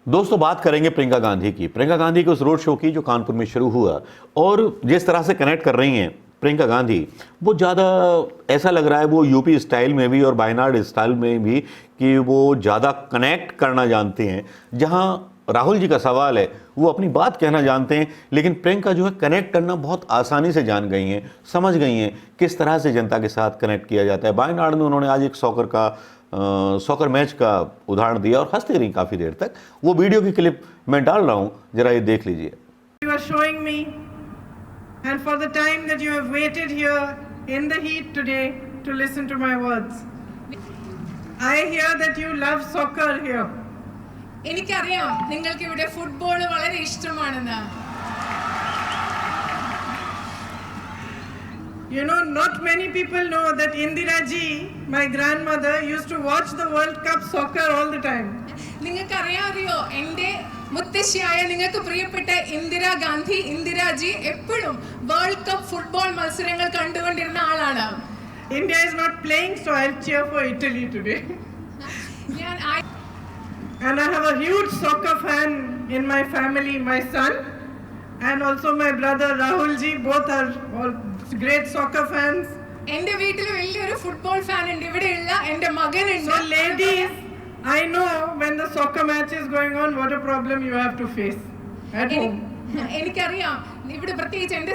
दोस्तों बात करेंगे प्रियंका गांधी की। प्रियंका गांधी के उस रोड शो की जो कानपुर में शुरू हुआ, और जिस तरह से कनेक्ट कर रही हैं प्रियंका गांधी, वो ज़्यादा ऐसा लग रहा है वो यूपी स्टाइल में भी और वायनाड स्टाइल में भी कि वो ज़्यादा कनेक्ट करना जानते हैं। जहां राहुल जी का सवाल है वो अपनी बात कहना जानते हैं, लेकिन प्रियंका जो है कनेक्ट करना बहुत आसानी से जान गई हैं, समझ गई हैं किस तरह से जनता के साथ कनेक्ट किया जाता है। वायनाड में उन्होंने आज एक सॉकर मैच का उदाहरण दिया और हंसती रही काफ़ी देर तक। वो वीडियो की क्लिप मैं डाल रहा हूँ, जरा ये देख लीजिए। You are showing me, and for the time that you have waited here in the heat today to listen to my words. I hear that you love soccer here. എനിക്കറിയാം നിങ്ങൾക്ക് ഇവിടെ ഫുട്ബോൾ വളരെ ഇഷ്ടമാണെന്ന്. You know, not many people know that Indira ji, my grandmother, used to watch the World Cup soccer all the time. നിങ്ങൾക്ക് അറിയോ എൻ്റെ മുത്തശ്ശിയായ നിങ്ങൾക്ക് പ്രിയപ്പെട്ട ഇന്ദിരാജി എപ്പോഴും വേൾഡ് കപ്പ് ഫുട്ബോൾ മത്സരങ്ങൾ കണ്ടുകൊണ്ടിരുന്ന ആളാണ്. India is not playing, so I'll cheer for Italy today. And I have a huge soccer fan in my family, my son, and also my brother Rahul ji. Both are all great soccer fans. എൻ്റെ വീട്ടിൽ വലിയൊരു football fan ഉണ്ട്. ഇവിടെയുള്ള എൻ്റെ മകനുണ്ട്. So ladies, I know when the soccer match is going on, what a problem you have to face at home. എനിക്കറിയാം ഇവിടെ പ്രത്യേകിച്ച് എൻ്റെ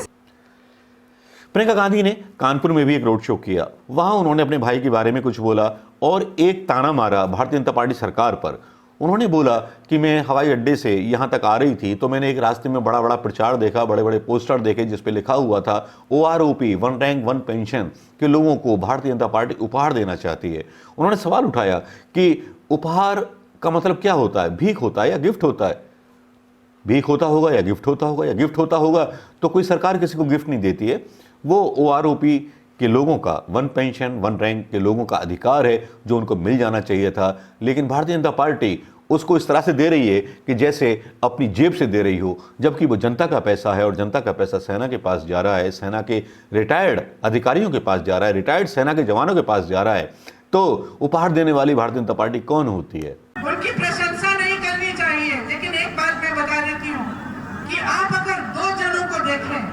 प्रियंका गांधी ने कानपुर में भी एक रोड शो किया। वहां उन्होंने अपने भाई के बारे में कुछ बोला और एक ताना मारा भारतीय जनता पार्टी सरकार पर। उन्होंने बोला कि मैं हवाई अड्डे से यहाँ तक आ रही थी तो मैंने एक रास्ते में बड़ा बड़ा प्रचार देखा, बड़े बड़े पोस्टर देखे जिस पे लिखा हुआ था OROP, one rank one pension, के लोगों को भारतीय जनता पार्टी उपहार देना चाहती है। उन्होंने सवाल उठाया कि उपहार का मतलब क्या होता है, भीख होता है या गिफ्ट होता है? भीख होता होगा या गिफ्ट होता होगा, या गिफ्ट होता होगा तो कोई सरकार किसी को गिफ्ट नहीं देती है। वो OROP के लोगों का, वन पेंशन वन रैंक के लोगों का अधिकार है जो उनको मिल जाना चाहिए था, लेकिन भारतीय जनता पार्टी उसको इस तरह से दे रही है कि जैसे अपनी जेब से दे रही हो, जबकि वो जनता का पैसा है और जनता का पैसा सेना के पास जा रहा है, सेना के रिटायर्ड अधिकारियों के पास जा रहा है, रिटायर्ड सेना के जवानों के पास जा रहा है। तो उपहार देने वाली भारतीय जनता पार्टी कौन होती है? उनकी प्रशंसा नहीं करनी चाहिए, लेकिन एक बात मैं बता देती हूँ कि आप अगर दो जनों को देखें,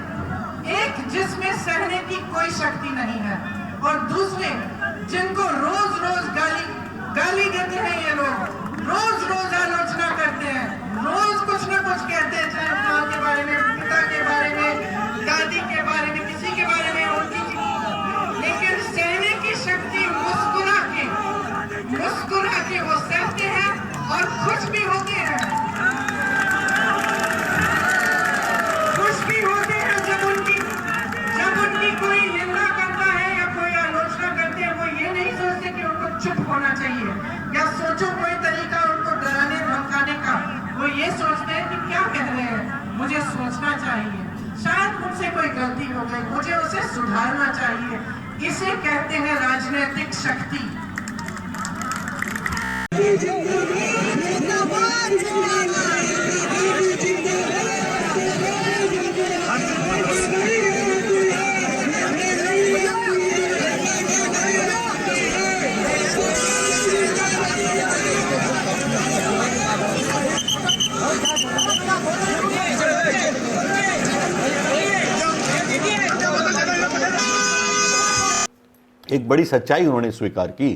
एक जिसमें सहने की कोई शक्ति नहीं है और दूसरे जिनको रोज रोज गाली देते हैं, ये लोग रोज आलोचना करते हैं, रोज कुछ ना कुछ कहते हैं, चाहे माँ के बारे में, पिता के बारे में, दादी के बारे में, किसी के बारे में, उनकी, लेकिन सहने की शक्ति मुस्कुरा के वो सहते हैं और खुश भी होते हैं। जब उनकी कोई निंदा करता है या कोई आलोचना करते हैं, वो ये नहीं सोचते कि उनको चुप होना चाहिए या सोचो कोई तरीका उनको डराने धमकाने का। वो ये सोचते हैं कि क्या कह रहे हैं, मुझे सोचना चाहिए, शायद मुझसे कोई गलती हो गई, मुझे उसे सुधारना चाहिए। इसे कहते हैं राजनीतिक शक्ति। एक बड़ी सच्चाई उन्होंने स्वीकार की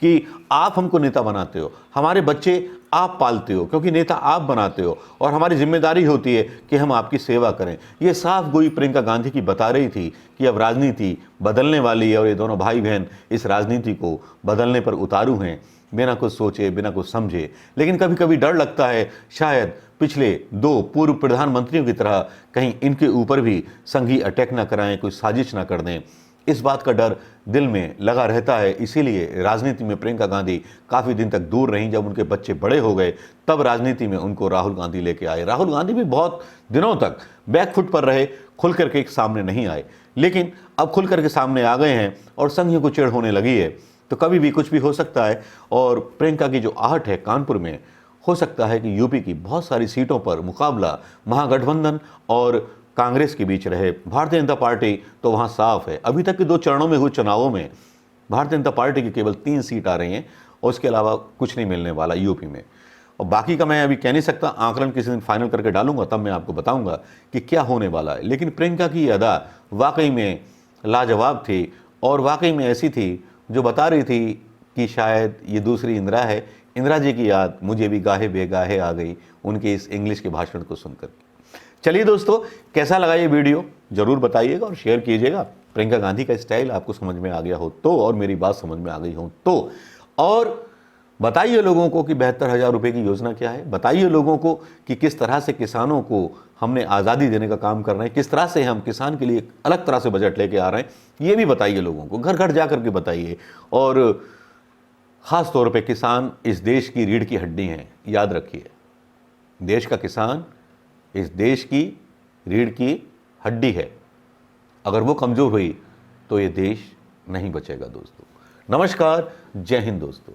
कि आप हमको नेता बनाते हो, हमारे बच्चे आप पालते हो क्योंकि नेता आप बनाते हो, और हमारी जिम्मेदारी होती है कि हम आपकी सेवा करें। ये साफ गोई प्रियंका गांधी की बता रही थी कि अब राजनीति बदलने वाली है और ये दोनों भाई बहन इस राजनीति को बदलने पर उतारू हैं, बिना कुछ सोचे, बिना कुछ समझे। लेकिन कभी कभी डर लगता है शायद पिछले दो पूर्व प्रधानमंत्रियों की तरह कहीं इनके ऊपर भी संघी अटैक ना कराएं, कोई साजिश ना कर दें। इस बात का डर दिल में लगा रहता है, इसीलिए राजनीति में प्रियंका गांधी काफ़ी दिन तक दूर रहीं। जब उनके बच्चे बड़े हो गए तब राजनीति में उनको राहुल गांधी लेके आए। राहुल गांधी भी बहुत दिनों तक बैकफुट पर रहे, खुल करके सामने नहीं आए, लेकिन अब खुल करके सामने आ गए हैं और संघियों को चिढ़ होने लगी है। तो कभी भी कुछ भी हो सकता है, और प्रियंका की जो आहट है कानपुर में, हो सकता है कि यूपी की बहुत सारी सीटों पर मुकाबला महागठबंधन और कांग्रेस के बीच रहे। भारतीय जनता पार्टी तो वहाँ साफ है। अभी तक के 2 चरणों में हुए चुनावों में भारतीय जनता पार्टी की केवल 3 सीट आ रही हैं और उसके अलावा कुछ नहीं मिलने वाला यूपी में। और बाकी का मैं अभी कह नहीं सकता, आंकलन किसी दिन फाइनल करके डालूंगा तब मैं आपको बताऊंगा कि क्या होने वाला है। लेकिन प्रियंका की ये अदा वाकई में लाजवाब थी और वाकई में ऐसी थी जो बता रही थी कि शायद ये दूसरी इंदिरा है। इंदिरा जी की याद मुझे भी गाहे बेगाहे आ गई उनके इस इंग्लिश के भाषण को सुनकर। चलिए दोस्तों, कैसा लगा ये वीडियो ज़रूर बताइएगा और शेयर कीजिएगा। प्रियंका गांधी का स्टाइल आपको समझ में आ गया हो तो, और मेरी बात समझ में आ गई हो तो, और बताइए लोगों को कि 72,000 रुपये की योजना क्या है। बताइए लोगों को कि किस तरह से किसानों को हमने आज़ादी देने का काम कर रहे हैं, किस तरह से हम किसान के लिए एक अलग तरह से बजट लेके आ रहे हैं। ये भी बताइए लोगों को, घर घर जा कर के बताइए। और ख़ास तौर पे किसान इस देश की रीढ़ की हड्डी हैं, याद रखिए। देश का किसान इस देश की रीढ़ की हड्डी है। अगर वो कमज़ोर हुई तो ये देश नहीं बचेगा दोस्तों। नमस्कार, जय हिंद दोस्तों।